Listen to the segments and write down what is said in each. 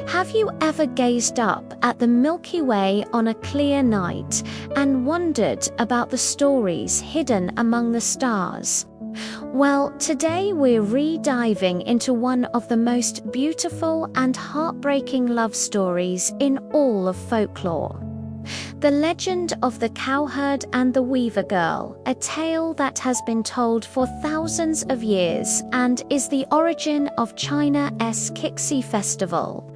Have you ever gazed up at the Milky Way on a clear night and wondered about the stories hidden among the stars? Well, today we're re-diving into one of the most beautiful and heartbreaking love stories in all of folklore. The legend of the Cowherd and the Weaver Girl, a tale that has been told for thousands of years and is the origin of China's Kixi festival.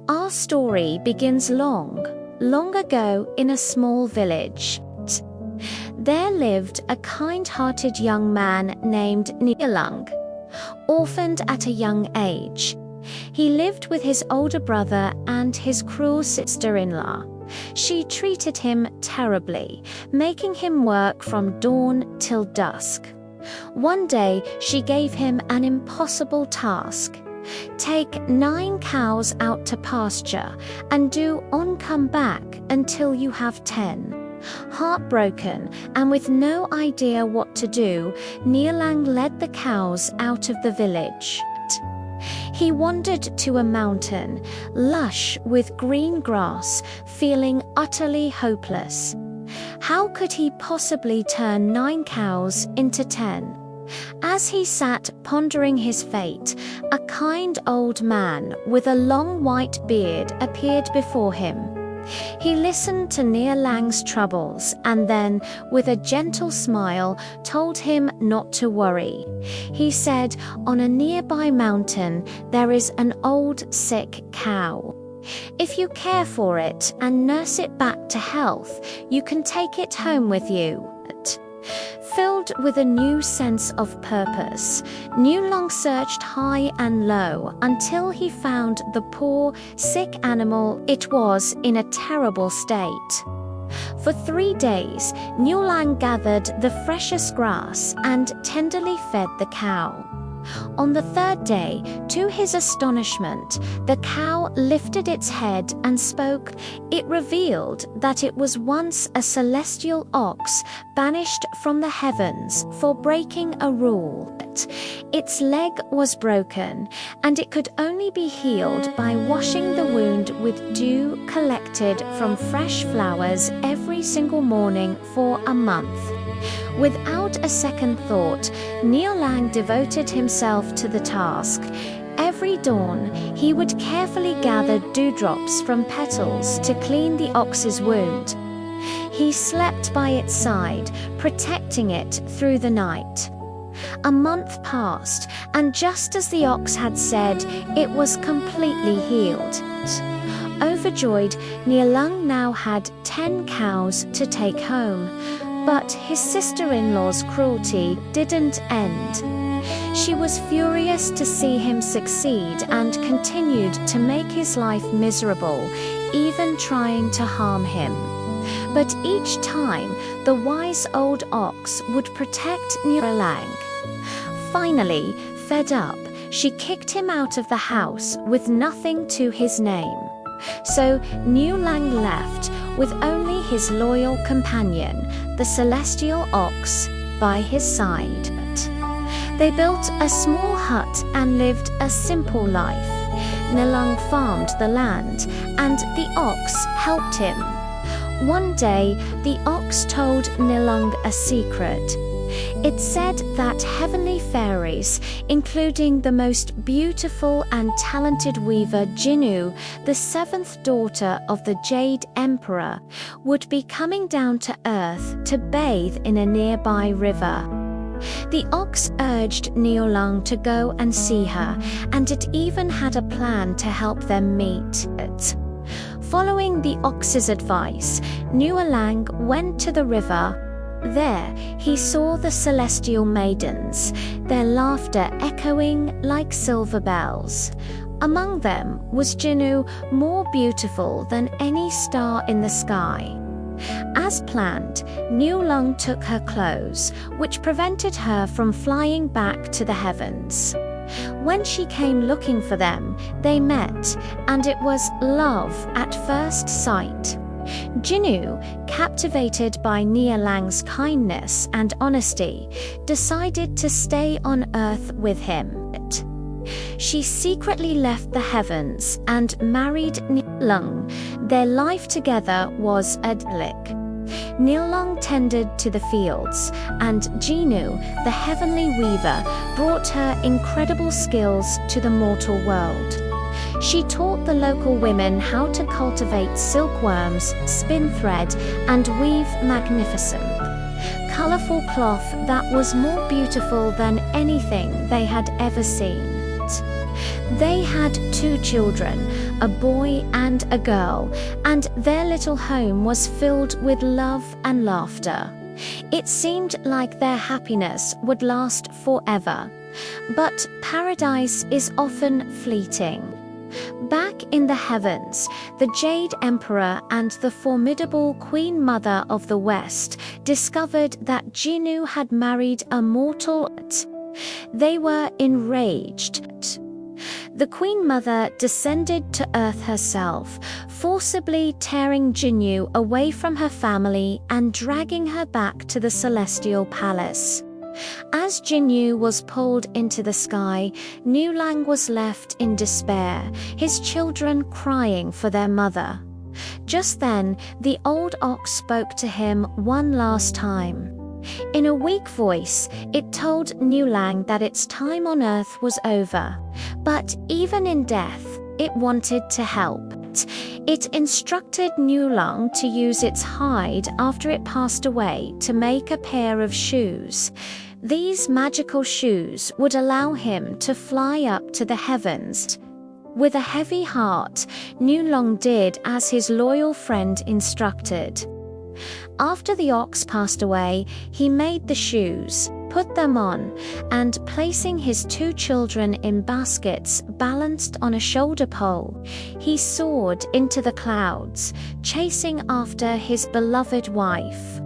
Our story begins long, long ago in a small village. There lived a kind-hearted young man named Niulang, orphaned at a young age. He lived with his older brother and his cruel sister-in-law. She treated him terribly, making him work from dawn till dusk. One day, she gave him an impossible task. Take 9 cows out to pasture and do on come back until you have 10. Heartbroken and with no idea what to do, Niulang led the cows out of the village. He wandered to a mountain, lush with green grass, feeling utterly hopeless. How could he possibly turn 9 cows into 10? As he sat pondering his fate, a kind old man with a long white beard appeared before him. He listened to Niulang's troubles and then, with a gentle smile, told him not to worry. He said, "On a nearby mountain there is an old sick cow. If you care for it and nurse it back to health, you can take it home with you." Filled with a new sense of purpose, Niulang searched high and low until he found the poor, sick animal. It was in a terrible state. For 3 days, Niulang gathered the freshest grass and tenderly fed the cow. On the 3rd day, to his astonishment, the cow lifted its head and spoke. It revealed that it was once a celestial ox banished from the heavens for breaking a rule. Its leg was broken, and it could only be healed by washing the wound with dew collected from fresh flowers every single morning for a month. Without a second thought, Niulang devoted himself to the task. Every dawn, he would carefully gather dewdrops from petals to clean the ox's wound. He slept by its side, protecting it through the night. A month passed, and just as the ox had said, it was completely healed. Overjoyed, Niulang now had 10 cows to take home. But his sister-in-law's cruelty didn't end. She was furious to see him succeed and continued to make his life miserable, even trying to harm him. But each time, the wise old ox would protect Niulang. Finally, fed up, she kicked him out of the house with nothing to his name. So Niulang left with only his loyal companion, the celestial ox, by his side. They built a small hut and lived a simple life. Niulang farmed the land, and the ox helped him. One day, the ox told Niulang a secret. It said that heavenly fairies, including the most beautiful and talented weaver Jinu, the 7th daughter of the Jade Emperor, would be coming down to Earth to bathe in a nearby river. The ox urged Niulang to go and see her, and it even had a plan to help them meet. Following the ox's advice, Niulang went to the river. There, he saw the celestial maidens, their laughter echoing like silver bells. Among them was Jinu, more beautiful than any star in the sky. As planned, Niulang took her clothes, which prevented her from flying back to the heavens. When she came looking for them, they met, and it was love at first sight. Jinu, captivated by Niulang's kindness and honesty, decided to stay on Earth with him. she secretly left the heavens and married Nilung. Their life together was idyllic. Nilung tended to the fields, and Jinu, the heavenly weaver, brought her incredible skills to the mortal world. She taught the local women how to cultivate silkworms, spin thread, and weave magnificent, colorful cloth that was more beautiful than anything they had ever seen. They had 2 children, a boy and a girl, and their little home was filled with love and laughter. It seemed like their happiness would last forever. But paradise is often fleeting. Back in the heavens, the Jade Emperor and the formidable Queen Mother of the West discovered that Jinu had married a mortal. They were enraged. The Queen Mother descended to earth herself, forcibly tearing Jinu away from her family and dragging her back to the celestial palace. As Jinu was pulled into the sky, Niulang was left in despair, his children crying for their mother. Just then, the old ox spoke to him one last time. In a weak voice, it told Niulang that its time on earth was over. But even in death, it wanted to help. It instructed Niulang to use its hide after it passed away to make a pair of shoes. These magical shoes would allow him to fly up to the heavens. With a heavy heart, Niulang did as his loyal friend instructed. After the ox passed away, he made the shoes, put them on, and placing his 2 children in baskets balanced on a shoulder pole, he soared into the clouds, chasing after his beloved wife.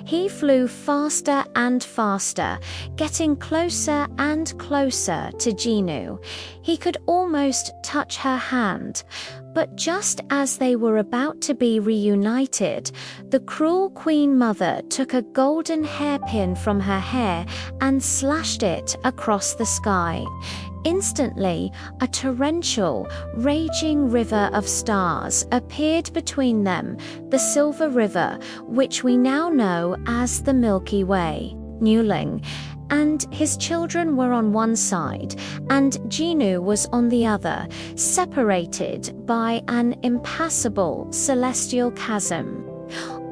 He flew faster and faster, getting closer and closer to Jinu. He could almost touch her hand. But just as they were about to be reunited, the cruel Queen Mother took a golden hairpin from her hair and slashed it across the sky. Instantly, a torrential, raging river of stars appeared between them, the Silver River, which we now know as the Milky Way. Niulang and his children were on one side, and Jinu was on the other, separated by an impassable celestial chasm.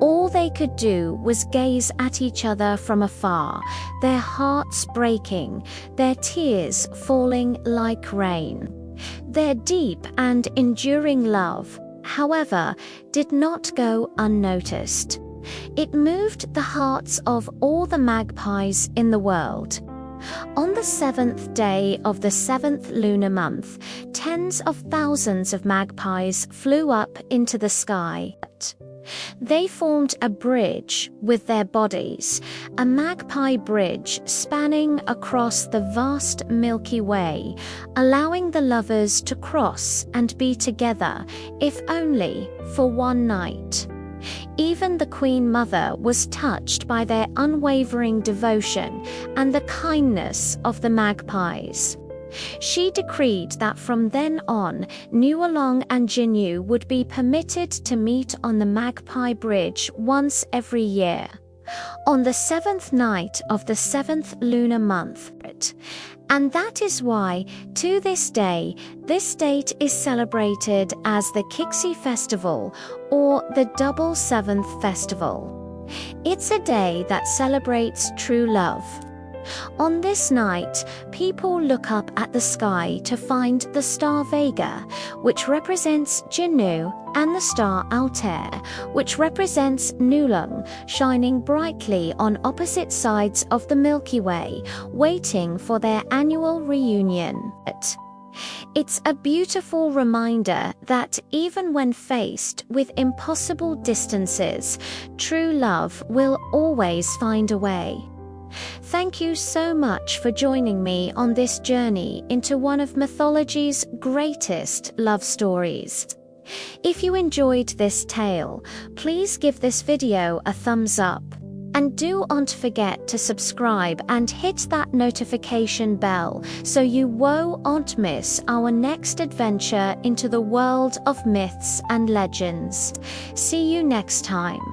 All they could do was gaze at each other from afar, their hearts breaking, their tears falling like rain. Their deep and enduring love, however, did not go unnoticed. It moved the hearts of all the magpies in the world. On the 7th day of the 7th lunar month, tens of thousands of magpies flew up into the sky. They formed a bridge with their bodies, a magpie bridge spanning across the vast Milky Way, allowing the lovers to cross and be together, if only for one night. Even the Queen Mother was touched by their unwavering devotion and the kindness of the magpies. She decreed that from then on, Niulang and Jinu would be permitted to meet on the Magpie Bridge once every year, on the 7th night of the 7th lunar month. And that is why, to this day, this date is celebrated as the Kixi Festival or the Double Seventh Festival. It's a day that celebrates true love. On this night, people look up at the sky to find the star Vega, which represents Jinu, and the star Altair, which represents Niulang, shining brightly on opposite sides of the Milky Way, waiting for their annual reunion. It's a beautiful reminder that even when faced with impossible distances, true love will always find a way. Thank you so much for joining me on this journey into one of mythology's greatest love stories. If you enjoyed this tale, please give this video a thumbs up. And do not forget to subscribe and hit that notification bell so you won't miss our next adventure into the world of myths and legends. See you next time.